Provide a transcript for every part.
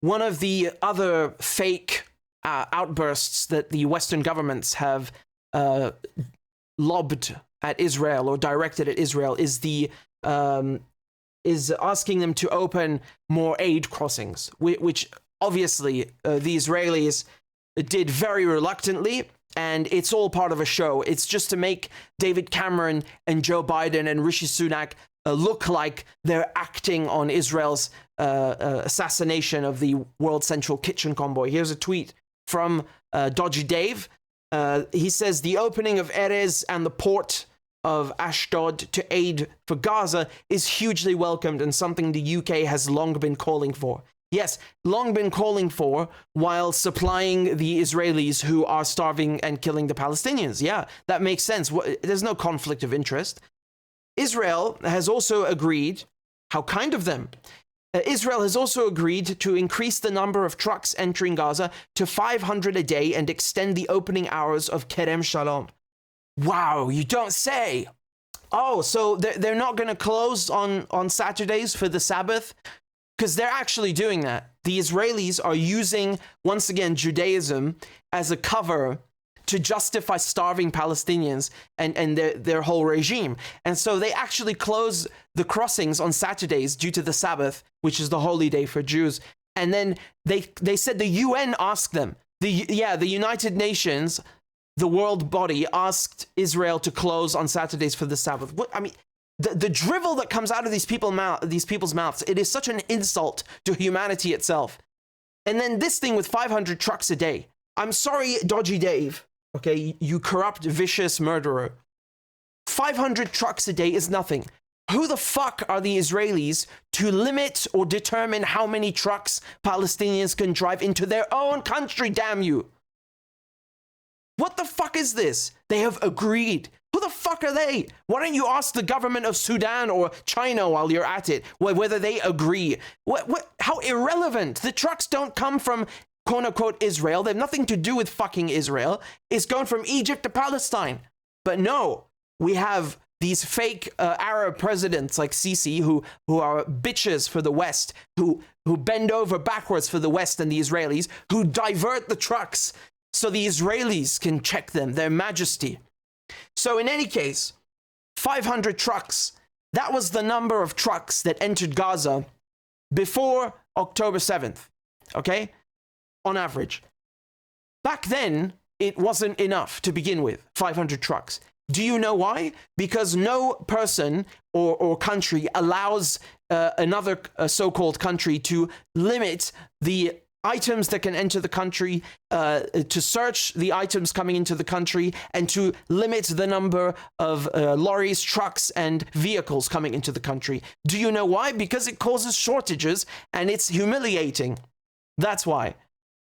one of the other fake outbursts that the Western governments have lobbed at Israel or directed at Israel is asking them to open more aid crossings, which obviously the Israelis did very reluctantly, and it's all part of a show. It's just to make David Cameron and Joe Biden and Rishi Sunak look like they're acting on Israel's assassination of the World Central Kitchen convoy. Here's a tweet from Dodgy Dave. He says, the opening of Erez and the port of Ashdod to aid for Gaza is hugely welcomed and something the UK has long been calling for. Yes, long been calling for while supplying the Israelis who are starving and killing the Palestinians. Yeah, that makes sense. There's no conflict of interest. Israel has also agreed, how kind of them, Israel has also agreed to increase the number of trucks entering Gaza to 500 a day and extend the opening hours of Kerem Shalom. Wow, you don't say. Oh, so they're not going to close on Saturdays for the Sabbath? Because they're actually doing that. The Israelis are using, once again, Judaism as a cover to justify starving Palestinians and their whole regime. And so they actually close the crossings on Saturdays due to the Sabbath, which is the holy day for Jews. And then they said the UN asked them, the United Nations, the world body, asked Israel to close on Saturdays for the Sabbath. I mean, the drivel that comes out of these people's mouths, it is such an insult to humanity itself. And then this thing with 500 trucks a day. I'm sorry, Dodgy Dave. Okay, you corrupt, vicious murderer. 500 trucks a day is nothing. Who the fuck are the Israelis to limit or determine how many trucks Palestinians can drive into their own country, damn you? What the fuck is this? They have agreed. Who the fuck are they? Why don't you ask the government of Sudan or China while you're at it, whether they agree? How irrelevant. The trucks don't come from quote-unquote Israel. They have nothing to do with fucking Israel. It's going from Egypt to Palestine. But no, we have these fake Arab presidents like Sisi who are bitches for the West, who bend over backwards for the West and the Israelis, who divert the trucks so the Israelis can check them, their majesty. So in any case, 500 trucks, that was the number of trucks that entered Gaza before October 7th, okay? On average. Back then, it wasn't enough to begin with, 500 trucks. Do you know why? Because no person or country allows another so-called country to limit the items that can enter the country, to search the items coming into the country, and to limit the number of lorries, trucks, and vehicles coming into the country. Do you know why? Because it causes shortages and it's humiliating. That's why.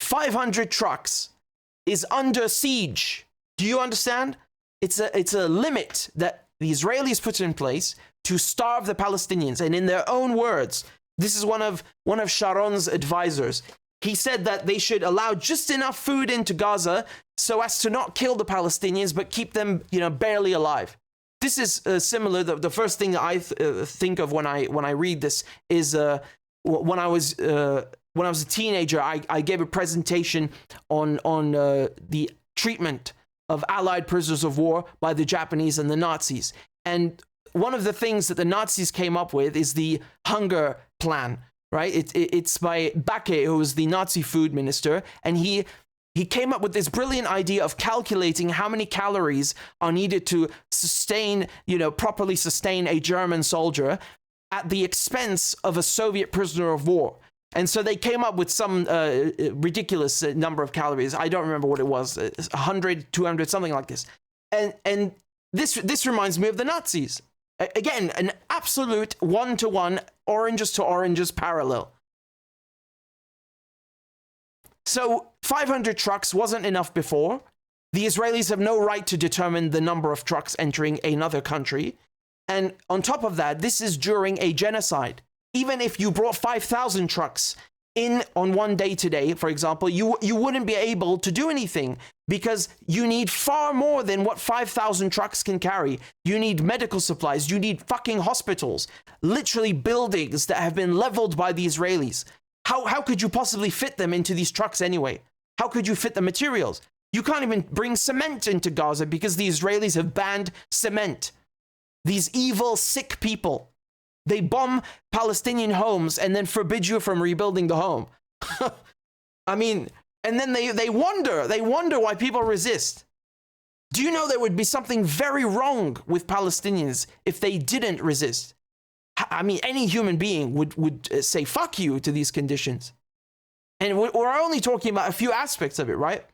500 trucks is under siege. Do you understand? It's a limit that the Israelis put in place to starve the Palestinians. And in their own words, this is one of Sharon's advisors. He said that they should allow just enough food into Gaza so as to not kill the Palestinians, but keep them, barely alive. This is similar. The first thing that I think of when I read this is when I was a teenager, I gave a presentation on the treatment of Allied prisoners of war by the Japanese and the Nazis. And one of the things that the Nazis came up with is the hunger plan, right? It's by Backe, who was the Nazi food minister, and he came up with this brilliant idea of calculating how many calories are needed to sustain, properly sustain a German soldier at the expense of a Soviet prisoner of war. And so they came up with some ridiculous number of calories. I don't remember what it was, 100, 200, something like this. And this reminds me of the Nazis. Again, an absolute one-to-one, oranges to oranges parallel. So 500 trucks wasn't enough before. The Israelis have no right to determine the number of trucks entering another country. And on top of that, this is during a genocide. Even if you brought 5,000 trucks in on one day today, for example, you wouldn't be able to do anything because you need far more than what 5,000 trucks can carry. You need medical supplies. You need fucking hospitals, literally buildings that have been leveled by the Israelis. How could you possibly fit them into these trucks anyway? How could you fit the materials? You can't even bring cement into Gaza because the Israelis have banned cement. These evil, sick people. They bomb Palestinian homes and then forbid you from rebuilding the home. I mean, and then they wonder why people resist. Do you know there would be something very wrong with Palestinians if they didn't resist? I mean, any human being would say fuck you to these conditions. And we're only talking about a few aspects of it, right?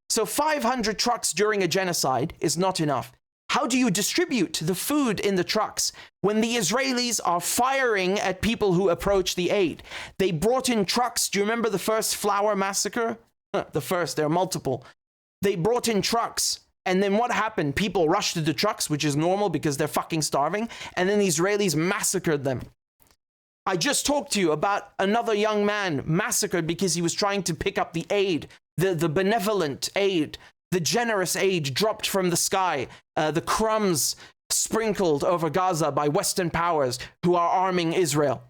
So 500 trucks during a genocide is not enough. How do you distribute the food in the trucks when the Israelis are firing at people who approach the aid? They brought in trucks. Do you remember the first flour massacre? The first, there are multiple. They brought in trucks. And then what happened? People rushed to the trucks, which is normal because they're fucking starving. And then the Israelis massacred them. I just talked to you about another young man massacred because he was trying to pick up the aid, the benevolent aid, the generous aid dropped from the sky, the crumbs sprinkled over Gaza by Western powers who are arming Israel.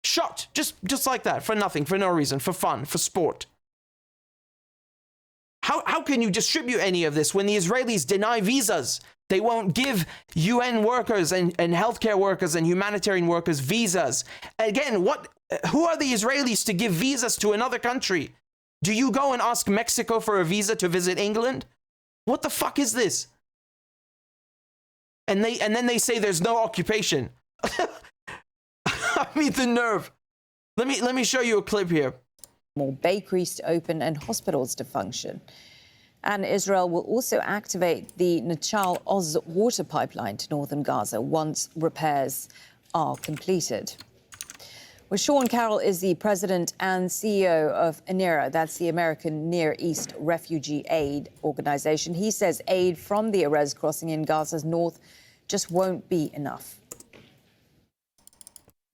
Shot, just like that, for nothing, for no reason, for fun, for sport. How can you distribute any of this when the Israelis deny visas? They won't give UN workers and healthcare workers and humanitarian workers visas. Again, who are the Israelis to give visas to another country? Do you go and ask Mexico for a visa to visit England? What the fuck is this? And then they say there's no occupation. I mean, the nerve. Let me show you a clip here. More bakeries to open and hospitals to function. And Israel will also activate the Nachal Oz water pipeline to northern Gaza once repairs are completed. Well, Sean Carroll is the president and CEO of Anera. That's the American Near East Refugee Aid Organization. He says aid from the Erez crossing in Gaza's north just won't be enough.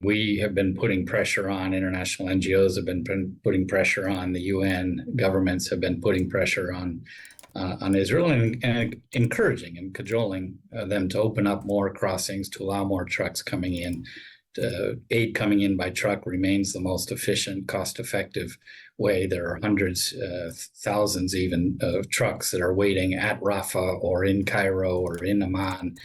We have been putting pressure on, international NGOs have been putting pressure on, the UN governments have been putting pressure on Israel and encouraging and cajoling them to open up more crossings, to allow more trucks coming in. Aid coming in by truck remains the most efficient, cost-effective way. There are hundreds, thousands even, of trucks that are waiting at Rafah or in Cairo or in Amman.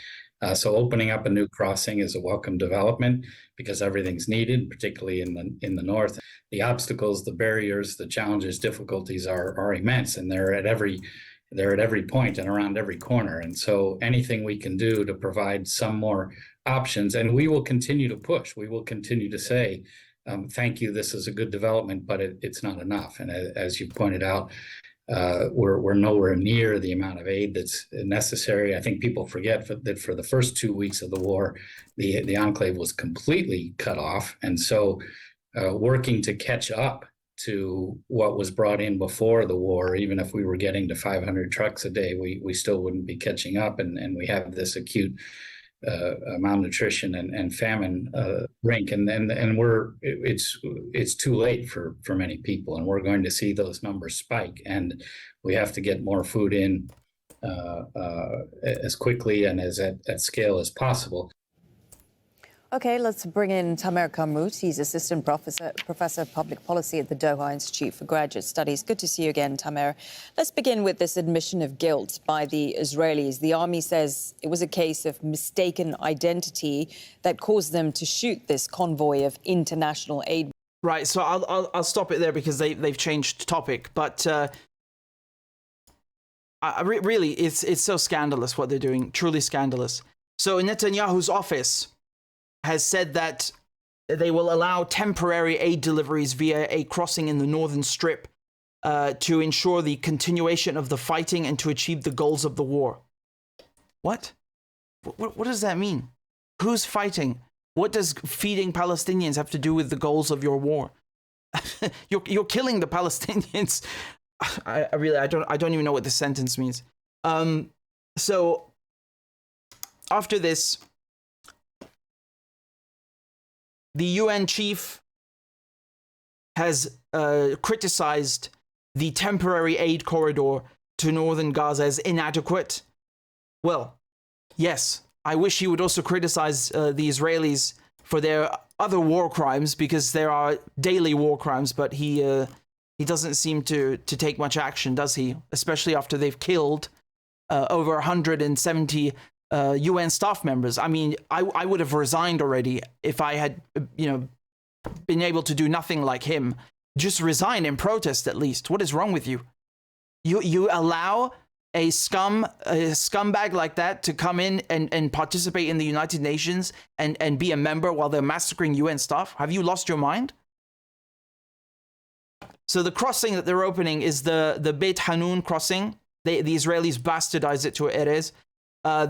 So opening up a new crossing is a welcome development because everything's needed, particularly in the north. The obstacles, the barriers, the challenges, difficulties are immense, and they're at every point and around every corner. And so anything we can do to provide some more options, and we will continue to push. We will continue to say, thank you, this is a good development, but it's not enough. And as you pointed out, we're nowhere near the amount of aid that's necessary. I think people forget that for the first 2 weeks of the war, the enclave was completely cut off. And so working to catch up to what was brought in before the war, even if we were getting to 500 trucks a day, we still wouldn't be catching up. And we have this acute malnutrition and famine rink, and it's too late for many people, and we're going to see those numbers spike, and we have to get more food in as quickly and at scale as possible. OK, let's bring in Tamar. He's assistant professor of public policy at the Doha Institute for Graduate Studies. Good to see you again, Tamar. Let's begin with this admission of guilt by the Israelis. The army says it was a case of mistaken identity that caused them to shoot this convoy of international aid. Right, so I'll stop it there because they've changed topic. But really, it's so scandalous what they're doing, truly scandalous. So Netanyahu's office has said that they will allow temporary aid deliveries via a crossing in the northern strip to ensure the continuation of the fighting and to achieve the goals of the war. What? What does that mean? Who's fighting? What does feeding Palestinians have to do with the goals of your war? You're killing the Palestinians. I don't even know what this sentence means. So after this, the UN chief has criticized the temporary aid corridor to northern Gaza as inadequate. Well, yes, I wish he would also criticize the Israelis for their other war crimes, because there are daily war crimes, but he doesn't seem to take much action, does he? Especially after they've killed over 170 UN staff members. I mean, I would have resigned already if I had, been able to do nothing like him. Just resign in protest at least. What is wrong with you? You allow a scumbag like that to come in and participate in the United Nations and be a member while they're massacring UN staff? Have you lost your mind? So the crossing that they're opening is the Beit Hanun crossing. The Israelis bastardized it to Erez.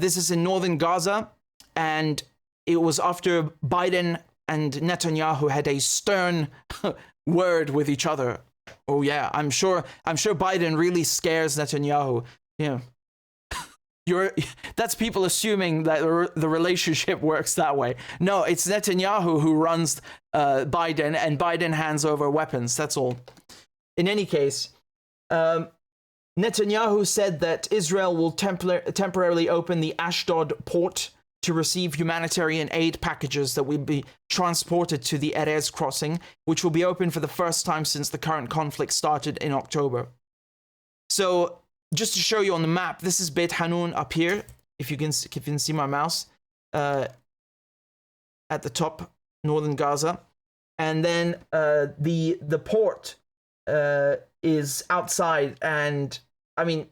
This is in northern Gaza, and it was after Biden and Netanyahu had a stern word with each other. Oh yeah, I'm sure Biden really scares Netanyahu. Yeah, that's people assuming that the relationship works that way. No, it's Netanyahu who runs Biden, and Biden hands over weapons. That's all. In any case, Netanyahu said that Israel will temporarily open the Ashdod port to receive humanitarian aid packages that will be transported to the Erez crossing, which will be open for the first time since the current conflict started in October. So, just to show you on the map, this is Beit Hanun up here, if you can see my mouse, at the top, northern Gaza. And then the port is outside, and I mean,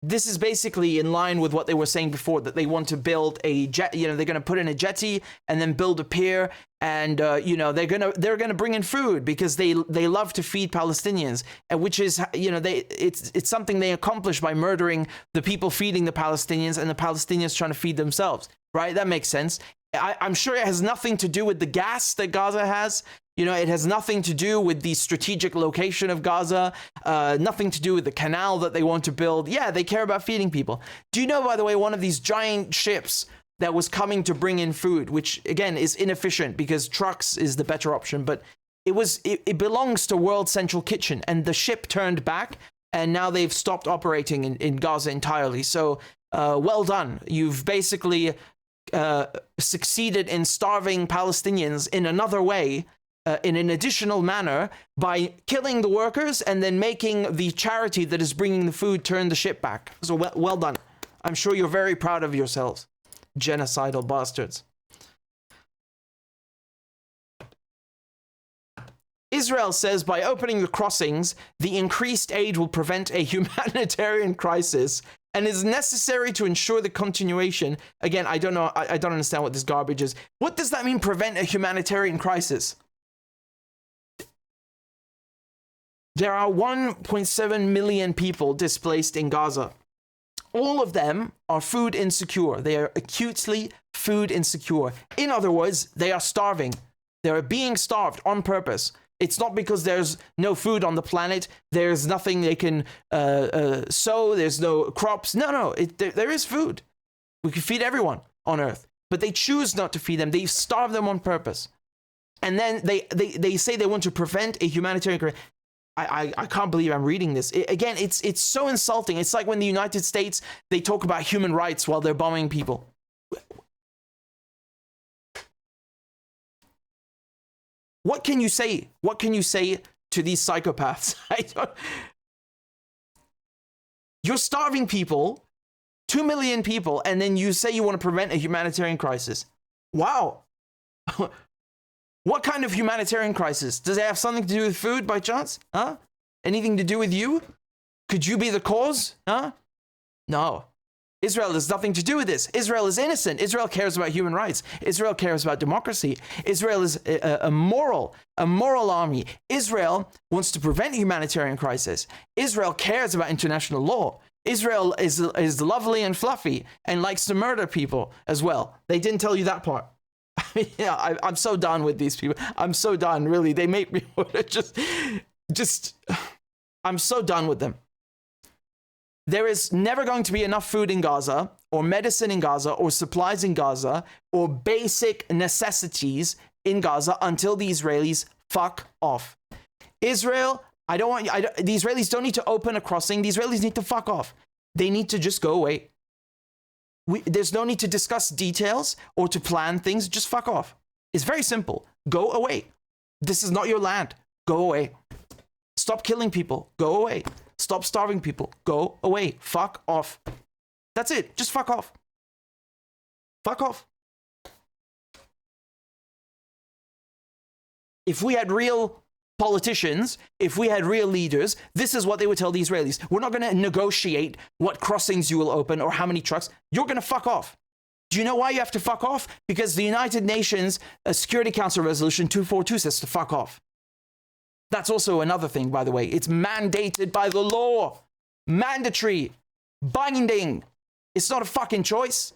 this is basically in line with what they were saying before, that they want to build a jet, they're going to put in a jetty and then build a pier, and they're going to bring in food because they love to feed Palestinians, and which is it's something they accomplish by murdering the people feeding the Palestinians and the Palestinians trying to feed themselves, right? That makes sense. I'm sure it has nothing to do with the gas that Gaza has. It has nothing to do with the strategic location of Gaza, nothing to do with the canal that they want to build. Yeah, they care about feeding people. Do you know, by the way, one of these giant ships that was coming to bring in food, which again is inefficient because trucks is the better option, but it belongs to World Central Kitchen, and the ship turned back, and now they've stopped operating in Gaza entirely. So well done. You've basically succeeded in starving Palestinians in another way, in an additional manner, by killing the workers and then making the charity that is bringing the food turn the ship back. So well done. I'm sure you're very proud of yourselves, genocidal bastards. Israel says by opening the crossings, the increased aid will prevent a humanitarian crisis and is necessary to ensure the continuation. Again, I don't know. I don't understand what this garbage is. What does that mean, prevent a humanitarian crisis? There are 1.7 million people displaced in Gaza. All of them are food insecure. They are acutely food insecure. In other words, they are starving. They are being starved on purpose. It's not because there's no food on the planet. There's nothing they can sow. There's no crops. No. There is food. We can feed everyone on Earth. But they choose not to feed them. They starve them on purpose. And then they say they want to prevent a humanitarian crisis. I can't believe I'm reading this. Again, it's so insulting. It's like when the United States, they talk about human rights while they're bombing people. What can you say? What can you say to these psychopaths? You're starving people, 2 million people, and then you say you want to prevent a humanitarian crisis. Wow. What kind of humanitarian crisis? Does it have something to do with food by chance? Huh? Anything to do with you? Could you be the cause? Huh? No. Israel has nothing to do with this. Israel is innocent. Israel cares about human rights. Israel cares about democracy. Israel is a moral army. Israel wants to prevent humanitarian crisis. Israel cares about international law. Israel is lovely and fluffy and likes to murder people as well. They didn't tell you that part. Yeah, I'm so done with these people. I'm so done, really. They make me just, I'm so done with them. There is never going to be enough food in Gaza, or medicine in Gaza, or supplies in Gaza, or basic necessities in Gaza until the Israelis fuck off. Israel, the Israelis don't need to open a crossing. The Israelis need to fuck off. They need to just go away. There's no need to discuss details or to plan things. Just fuck off. is very simple. Go away. This is not your land. Go away. Stop killing people. Go away. Stop starving people. Go away. Fuck off. That's it. Just fuck off. Fuck off. If we had real politicians, if we had real leaders, this is what they would tell the Israelis. We're not going to negotiate what crossings you will open or how many trucks. You're going to fuck off. Do you know why you have to fuck off? Because the United Nations Security Council Resolution 242 says to fuck off. That's also another thing, by the way. It's mandated by the law. Mandatory. Binding. It's not a fucking choice.